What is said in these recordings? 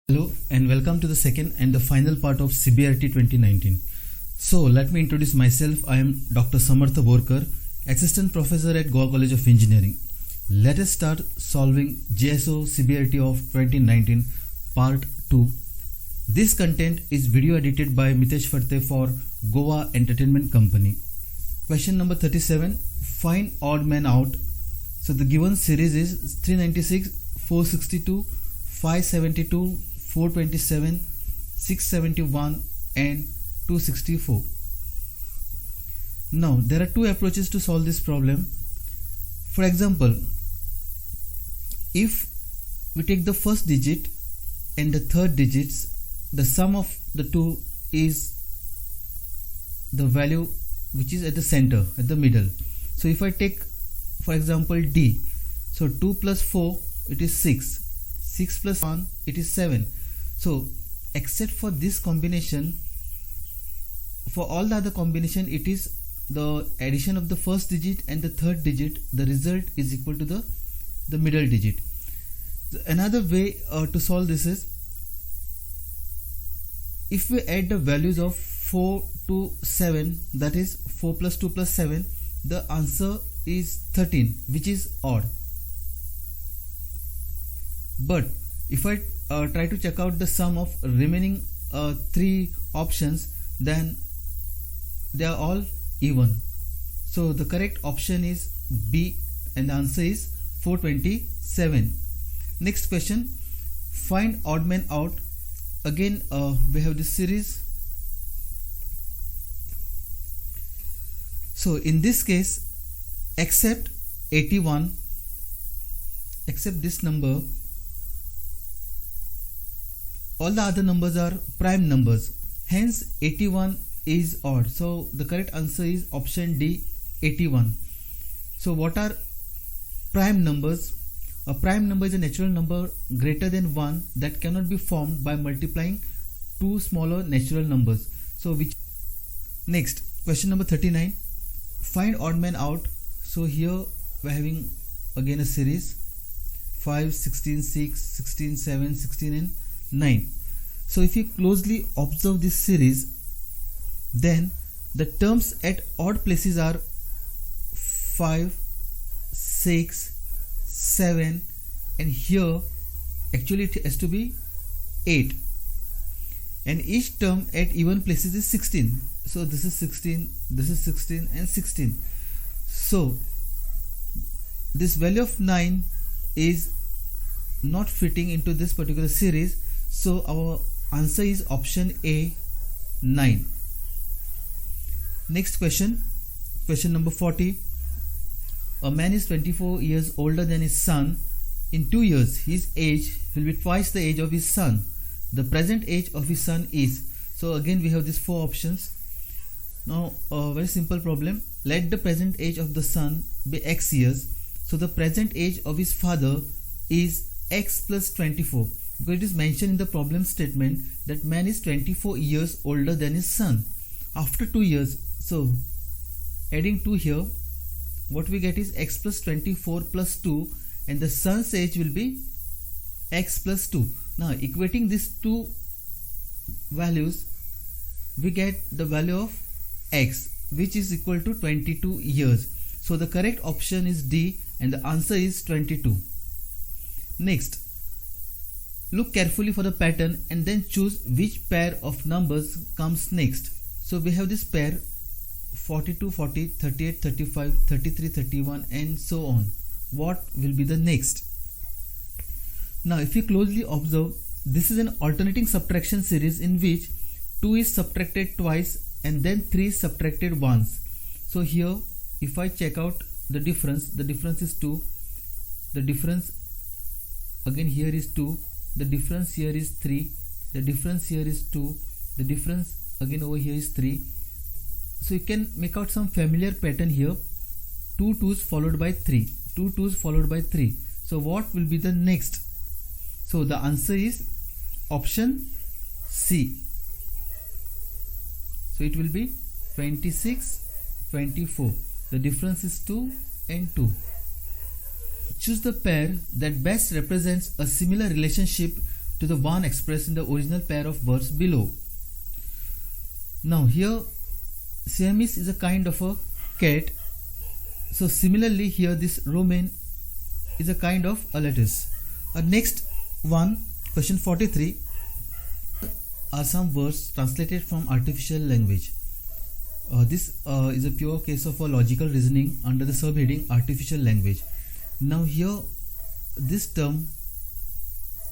Hello and welcome to the second and the final part of CBRT 2019. So let me introduce myself. I am Dr. Samartha Borkar, Assistant Professor at Goa College of Engineering. Let us start solving GSO CBRT of 2019 Part 2. This content is video edited by Mitesh Farte for Goa Entertainment Company. Question number 37. Find odd man out. So the given series is 396, 462, 572, 427, 671 and 264. Now there are two approaches to solve this problem. For example, if we take the first digit and the third digits, the sum of the two is the value which is at the center, at the middle. So if I take for example D, so 2 plus 4 it is 6, 6 plus 1 it is 7. So except for this combination, for all the other combination it is the addition of the first digit and the third digit, the result is equal to the middle digit. Another way to solve this is, if we add the values of 4 to 7, that is 4 plus 2 plus 7, the answer is 13, which is odd. But if I try to check out the sum of remaining three options, then they are all even. So the correct option is B and the answer is 427. Next question, find odd man out. Again we have this series. So in this case, except 81, except this number, all the other numbers are prime numbers, hence 81 is odd. So the correct answer is option D, 81. So what are prime numbers? A prime number is a natural number greater than 1 that cannot be formed by multiplying two smaller natural numbers. So which? Next, question number 39. Find odd man out. So here we are having again a series 5, 16, 6, 16, 7, 16 and 9. So if you closely observe this series, then the terms at odd places are 5, 6, 7 and here actually it has to be 8, and each term at even places is 16. So this is 16, this is 16 and 16. So this value of 9 is not fitting into this particular series. So our answer is option A, 9. Next question, question number 40. A man is 24 years older than his son. In 2 years, his age will be twice the age of his son. The present age of his son is. So again we have these four options. Now a very simple problem. Let the present age of the son be x years. So the present age of his father is x plus 24. Because it is mentioned in the problem statement that man is 24 years older than his son. After 2 years, so adding 2 here, what we get is x plus 24 plus 2 and the son's age will be x plus 2. Now equating these two values, we get the value of x, which is equal to 22 years. So the correct option is D and the answer is 22. Next, look carefully for the pattern and then choose which pair of numbers comes next. So we have this pair 42, 40, 38, 35, 33, 31 and so on. What will be the next? Now if you closely observe, this is an alternating subtraction series in which 2 is subtracted twice and then 3 is subtracted once. So here if I check out the difference is 2, the difference again here is 2, the difference here is 3, the difference here is 2, the difference again over here is 3. So you can make out some familiar pattern here, 2 2's followed by 3, 2 2's followed by 3. So what will be the next? So the answer is option C. So it will be 26, 24. The difference is 2 and 2. Choose the pair that best represents a similar relationship to the one expressed in the original pair of words below. Now here Siamese is a kind of a cat. So similarly here this Romaine is a kind of a lettuce. Next one, question 43 are some words translated from artificial language. This is a pure case of a logical reasoning under the subheading artificial language. Now here this term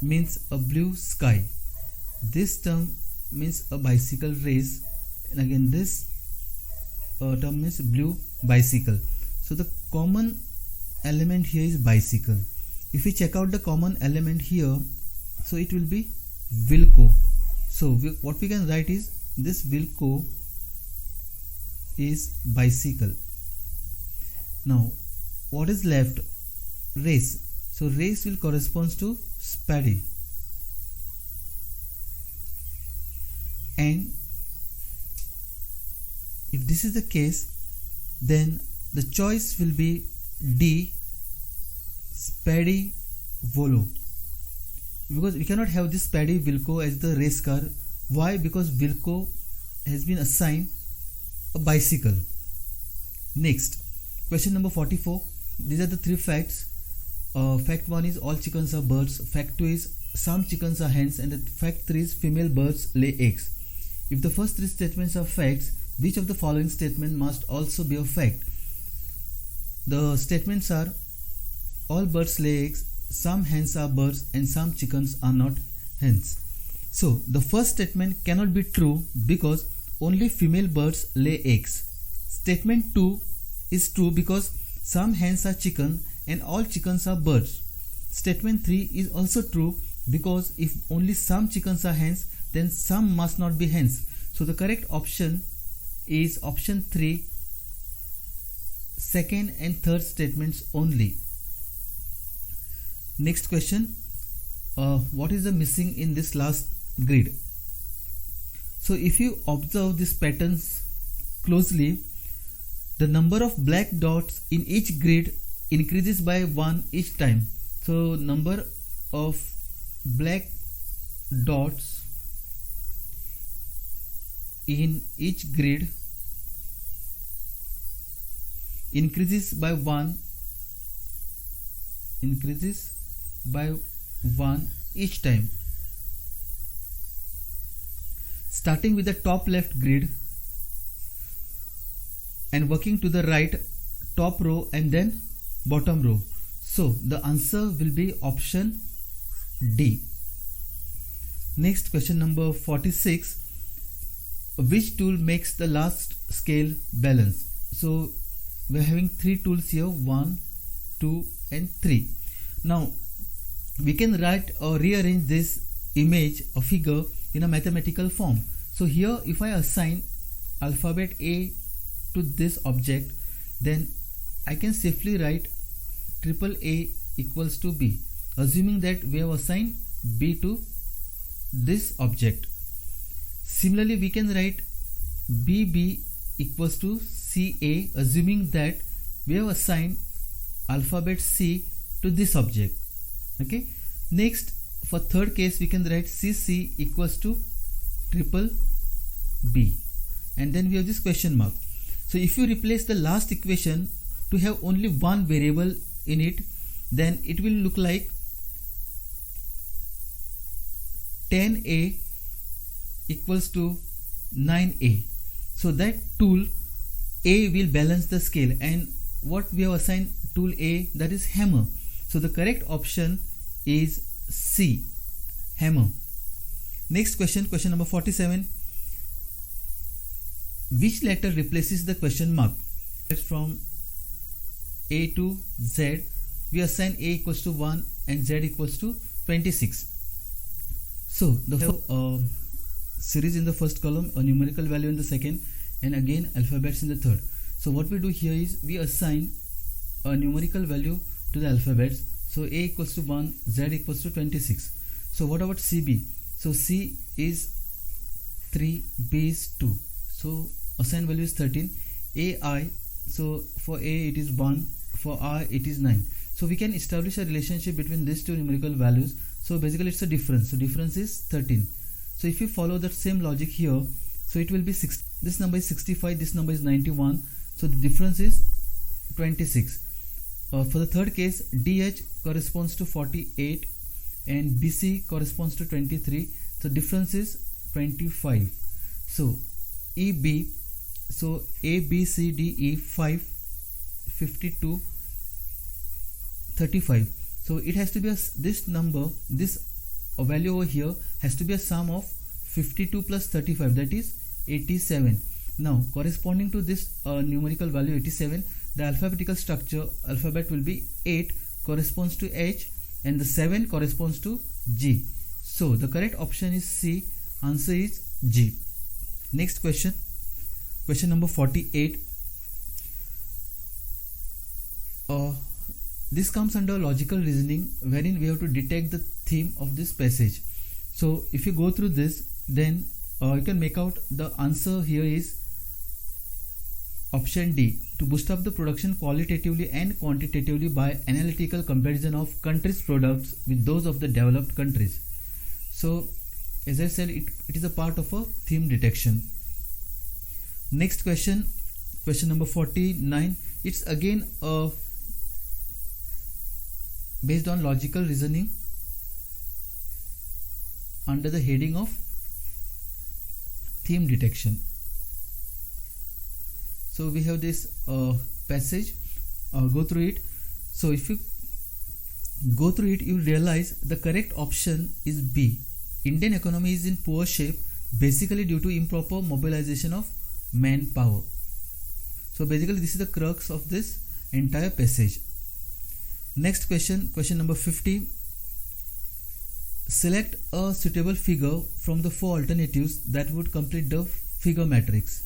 means a blue sky. This term means a bicycle race, and again this term means blue bicycle. So the common element here is bicycle. If we check out the common element here, so it will be Wilco. So what we can write is this Wilco is bicycle. Now what is left? Race. So race will correspond to spade. And if this is the case, then the choice will be D, spade volo, because we cannot have this spade Wilco as the race car. Why? Because Wilco has been assigned a bicycle. Next, question number 44. These are the three facts. Fact 1 is all chickens are birds. Fact 2 is some chickens are hens, and the fact 3 is female birds lay eggs. If the first three statements are facts, which of the following statement must also be a fact? The statements are all birds lay eggs, some hens are birds, and some chickens are not hens. So the first statement cannot be true because only female birds lay eggs. Statement 2 is true because some hens are chicken and all chickens are birds. Statement 3 is also true because if only some chickens are hens, then some must not be hens. So the correct option is option 3, second and third statements only. Next question, what is the missing in this last grid? So if you observe these patterns closely, the number of black dots in each grid increases by 1 each time. So number of black dots in each grid increases by 1 each time. Starting with the top left grid and working to the right top row and then bottom row. So the answer will be option D. Next, question number 46. Which tool makes the last scale balance? So we are having three tools here, 1, 2 and 3. Now we can write or rearrange this image or figure in a mathematical form. So here if I assign alphabet A to this object, then I can safely write triple A equals to B, assuming that we have assigned B to this object. Similarly, we can write BB equals to CA, assuming that we have assigned alphabet C to this object. Okay. Next, for third case, we can write CC equals to triple B, and then we have this question mark. So if you replace the last equation to have only one variable in it, then it will look like 10A equals to 9A. So that tool A will balance the scale, and what we have assigned tool A, that is hammer. So the correct option is C, hammer. Next question, question number 47. Which letter replaces the question mark? From A to Z, we assign A equals to 1 and Z equals to 26. So the series in the first column, a numerical value in the second, and again alphabets in the third. So what we do here is we assign a numerical value to the alphabets. So A equals to 1, Z equals to 26. So what about CB? So C is 3, B is 2. So assigned value is 13. AI, so for A it is 1, for I it is 9. So we can establish a relationship between these two numerical values. So basically it's a difference. So difference is 13. So if you follow that same logic here, so it will be 6. This number is 65, this number is 91. So the difference is 26. For the third case, DH corresponds to 48 and BC corresponds to 23. So difference is 25. So EB, so A, B, C, D, E, 5, 52, 35. So it has to be this number, this value over here has to be a sum of 52 plus 35, that is 87. Now corresponding to this numerical value 87, the alphabetical structure alphabet will be 8 corresponds to H and the 7 corresponds to G. So the correct option is C. Answer is G. Next question. Question number 48. This comes under logical reasoning, wherein we have to detect the theme of this passage. So if you go through this, then you can make out the answer here is option D, to boost up the production qualitatively and quantitatively by analytical comparison of countries' products with those of the developed countries. So as I said, it is a part of a theme detection. Next question, question number 49. It's again based on logical reasoning under the heading of theme detection. So we have this passage, go through it. So if you go through it, you realize the correct option is B. Indian economy is in poor shape basically due to improper mobilization of manpower. So basically this is the crux of this entire passage. Next question, question number 50. Select a suitable figure from the 4 alternatives that would complete the figure matrix.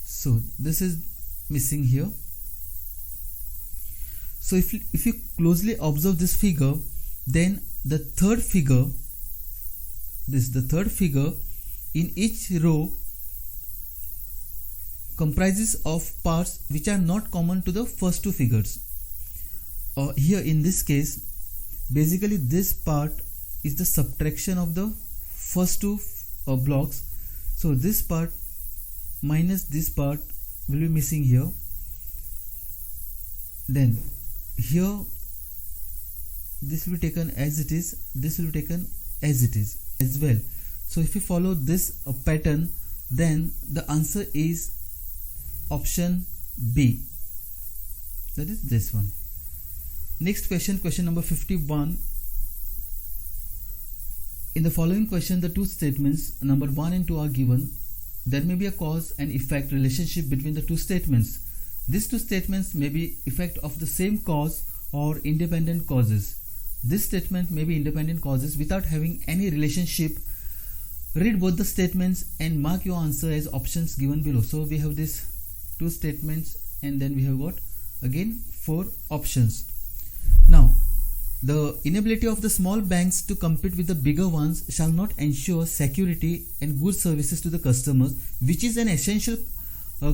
So this is missing here. So if you closely observe this figure, then the third figure, in each row comprises of parts which are not common to the first two figures. Here in this case, basically this part is the subtraction of the first two blocks. So this part minus this part will be missing here. Then here this will be taken as it is, this will be taken as it is as well. So if you follow this pattern, then the answer is option B, that is this one. Next question, question number 51. In the following question, the two statements number 1 and 2 are given. There may be a cause and effect relationship between the two statements. These two statements may be effect of the same cause or independent causes. This statement may be independent causes without having any relationship. Read both the statements and mark your answer as options given below. So we have these two statements and then we have got again 4 options. Now, the inability of the small banks to compete with the bigger ones shall not ensure security and good services to the customers, which is an essential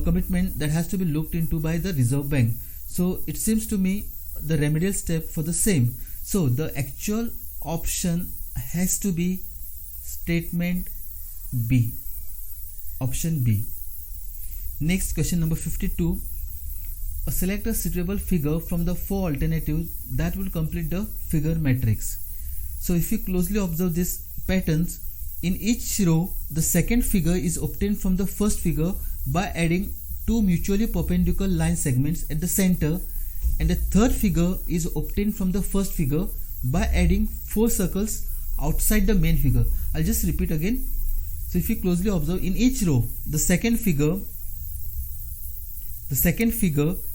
commitment that has to be looked into by the Reserve Bank. So it seems to me the remedial step for the same. So the actual option has to be statement B, option B. Next, question number 52. Select a suitable figure from the 4 alternatives that will complete the figure matrix. So if you closely observe these patterns, in each row the second figure is obtained from the first figure by adding 2 mutually perpendicular line segments at the center, and the third figure is obtained from the first figure by adding 4 circles outside the main figure. I'll just repeat again. So if you closely observe, in each row the second figure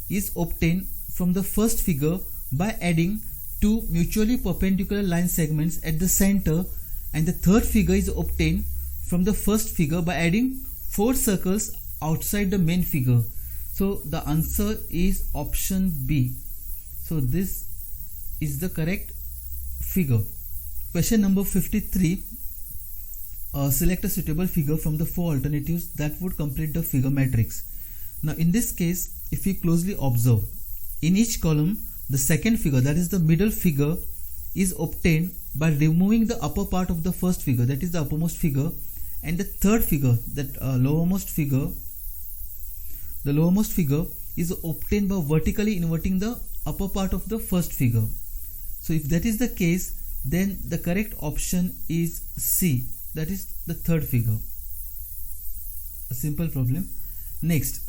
is obtained from the first figure by adding 2 mutually perpendicular line segments at the center, and the third figure is obtained from the first figure by adding 4 circles outside the main figure. So the answer is option B. So this is the correct figure. Question number 53. Select a suitable figure from the 4 alternatives that would complete the figure matrix. Now in this case, if we closely observe, in each column the second figure, that is the middle figure, is obtained by removing the upper part of the first figure, that is the uppermost figure, and the third figure, that lowermost figure, the lowermost figure is obtained by vertically inverting the upper part of the first figure. So if that is the case, then the correct option is C, that is the third figure. A simple problem. Next,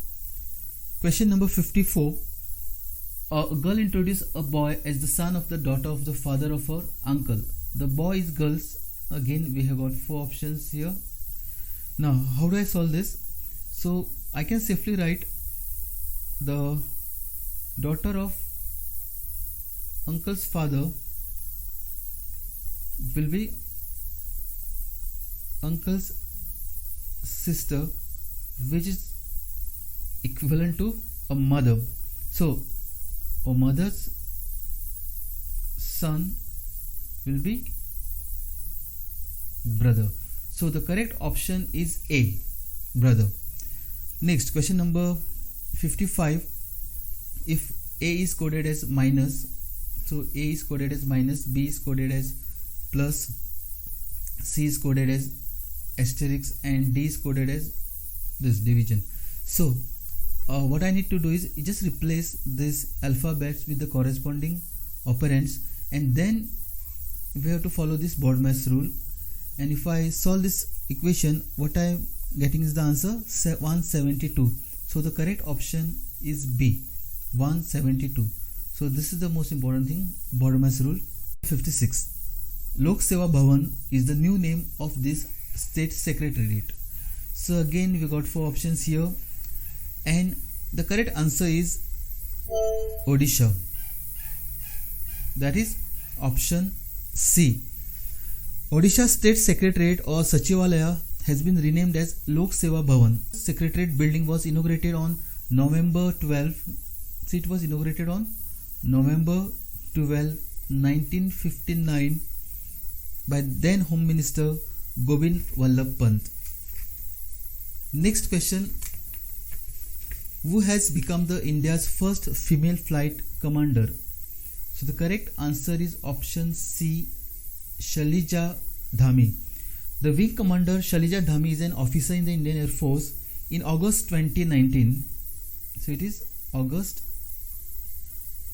question number 54. A girl introduced a boy as the son of the daughter of the father of her uncle. The boy is girls. Again, we have got 4 options here. Now, how do I solve this? So, I can safely write the daughter of uncle's father will be uncle's sister, which is equivalent to a mother. So, a mother's son will be brother. So the correct option is A, brother. Next, question number 55. If A is coded as minus, so A is coded as minus, B is coded as plus, C is coded as asterisk, and D is coded as this division. So what I need to do is just replace this alphabets with the corresponding operands, and then we have to follow this BODMAS rule. And if I solve this equation, what I am getting is the answer 172. So the correct option is B, 172. So this is the most important thing, BODMAS rule. 56. Lok Seva Bhavan is the new name of this state secretariat. So again we got 4 options here, and the correct answer is Odisha, that is option C. Odisha State Secretariat or Sachivalaya has been renamed as Lok Seva Bhavan. Secretariat building was inaugurated on November 12. So it was inaugurated on November 12, 1959 by then Home Minister Govind Vallabh Pant. Next question. Who has become the India's first female flight commander? So the correct answer is option C, Shalija Dhami. The wing commander Shalija Dhami is an officer in the Indian Air Force. In August 2019, so it is August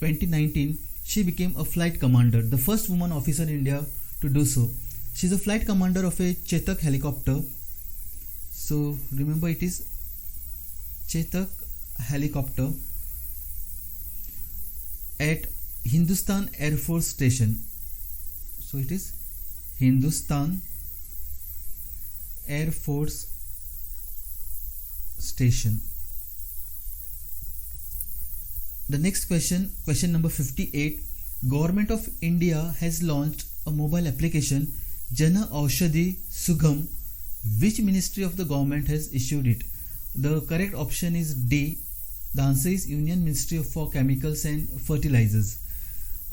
2019, she became a flight commander, the first woman officer in India to do so. She is a flight commander of a Chetak helicopter. So remember, it is Chetak helicopter at Hindustan Air Force Station. So it is Hindustan Air Force Station. The next question, question number 58. Government of India has launched a mobile application, Jana Aushadhi Sugam. Which ministry of the government has issued it? The correct option is D. The answer is Union Ministry for Chemicals and Fertilizers.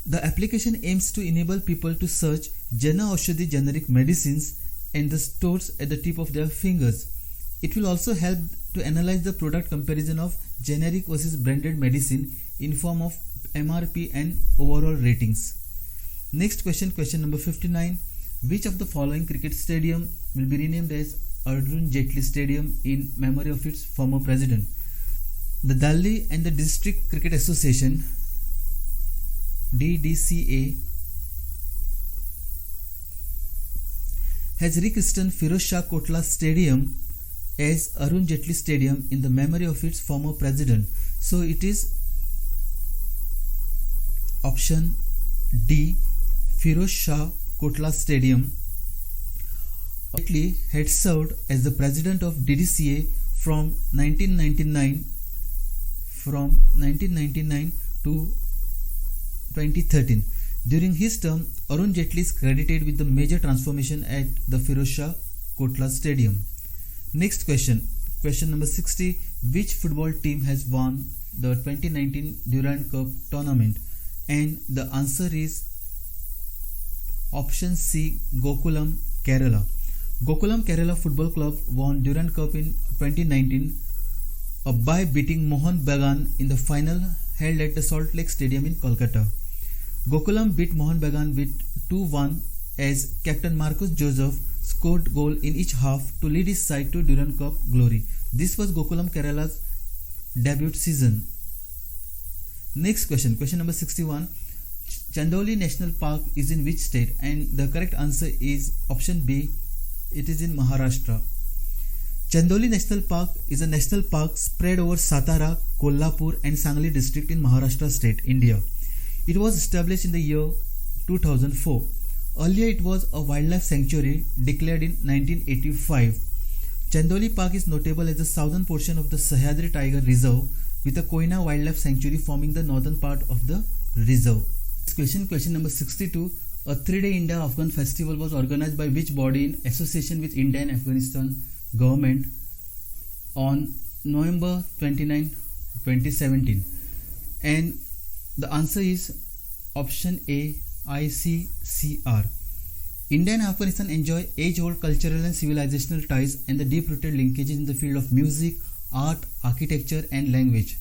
The application aims to enable people to search Jana Aushadhi generic medicines and the stores at the tip of their fingers. It will also help to analyze the product comparison of generic versus branded medicine in form of MRP and overall ratings. Next question, question number 59. Which of the following cricket stadium will be renamed as Arun Jaitley Stadium in memory of its former president? The Delhi and the District Cricket Association DDCA has rechristened Firoz Shah Kotla Stadium as Arun Jaitley Stadium in the memory of its former president. So it is option D, Firoz Shah Kotla Stadium. Jaitley had served as the president of DDCA from 1999 to 2013. During his term, Arun Jaitley is credited with the major transformation at the Firoz Shah Kotla Stadium. Next question, question number 60. Which football team has won the 2019 Durand Cup tournament? And the answer is option C, Gokulam Kerala. Gokulam Kerala Football Club won Durand Cup in 2019 by beating Mohun Bagan in the final held at the Salt Lake Stadium in Kolkata. Gokulam beat Mohun Bagan with 2-1 as Captain Marcus Joseph scored goal in each half to lead his side to Durand Cup glory. This was Gokulam Kerala's debut season. Next question, question number 61. Chandoli National Park is in which state? And the correct answer is option B. It is in Maharashtra. Chandoli National Park is a national park spread over Satara, Kolhapur and Sangli district in Maharashtra state, India. It was established in the year 2004. Earlier it was a wildlife sanctuary declared in 1985. Chandoli Park is notable as the southern portion of the Sahyadri Tiger Reserve with the Koina Wildlife Sanctuary forming the northern part of the reserve. Next question number 62. A 3-day India-Afghan festival was organized by which body in association with India and Afghanistan government on November 29, 2017? And the answer is option A, ICCR. India and Afghanistan enjoy age-old cultural and civilizational ties and the deep-rooted linkages in the field of music, art, architecture and language.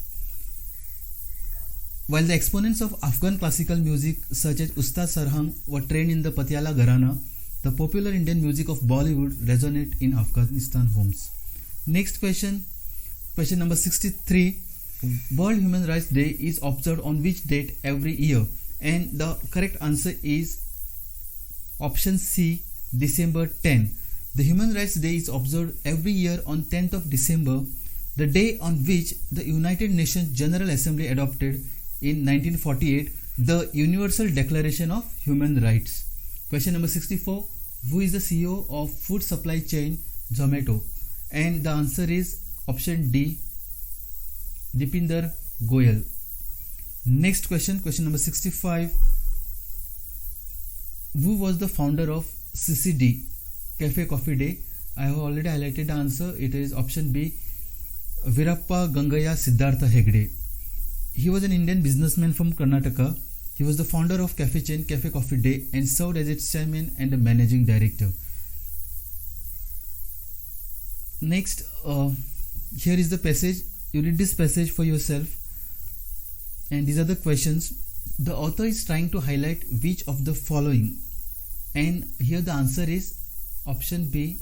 While the exponents of Afghan classical music such as Ustad Sarhang were trained in the Patiala Gharana, the popular Indian music of Bollywood resonate in Afghanistan homes. Next question, question number 63. World Human Rights Day is observed on which date every year? And the correct answer is option C, December 10. The Human Rights Day is observed every year on 10th of December, the day on which the United Nations General Assembly adopted in 1948 the Universal Declaration of Human Rights. Question number 64. Who is the CEO of food supply chain Zomato? And the answer is option D, Dipinder Goyal. Next question, question number 65. Who was the founder of CCD, Cafe Coffee Day? I have already highlighted the answer. It is option B, Virappa Gangaya Siddhartha Hegde. He was an Indian businessman from Karnataka. He was the founder of cafe chain Cafe Coffee Day and served as its chairman and a managing director. Next, here is the passage. You read this passage for yourself. And these are the questions. The author is trying to highlight which of the following. And here the answer is option B,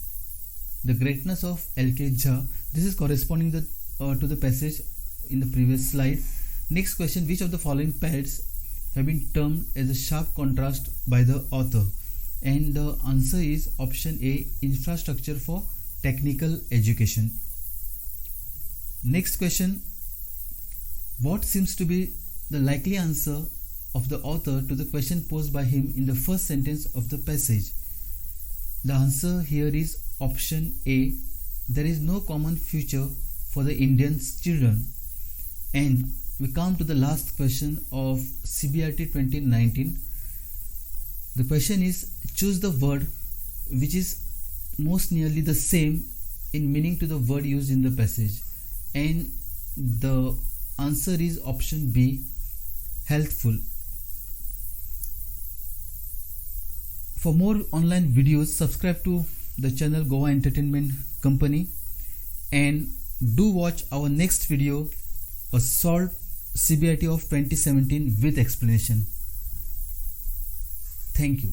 the greatness of L.K. Jha. This is corresponding to the passage in the previous slide. Next question, which of the following pairs have been termed as a sharp contrast by the author? And the answer is option A, infrastructure for technical education. Next question, what seems to be the likely answer of the author to the question posed by him in the first sentence of the passage? The answer here is option A, there is no common future for the Indian children. And we come to the last question of CBRT 2019. The question is, choose the word which is most nearly the same in meaning to the word used in the passage. And the answer is option B, healthful. For more online videos, subscribe to the channel Goa Entertainment Company and do watch our next video, a solved CBRT of 2017 with explanation. Thank you.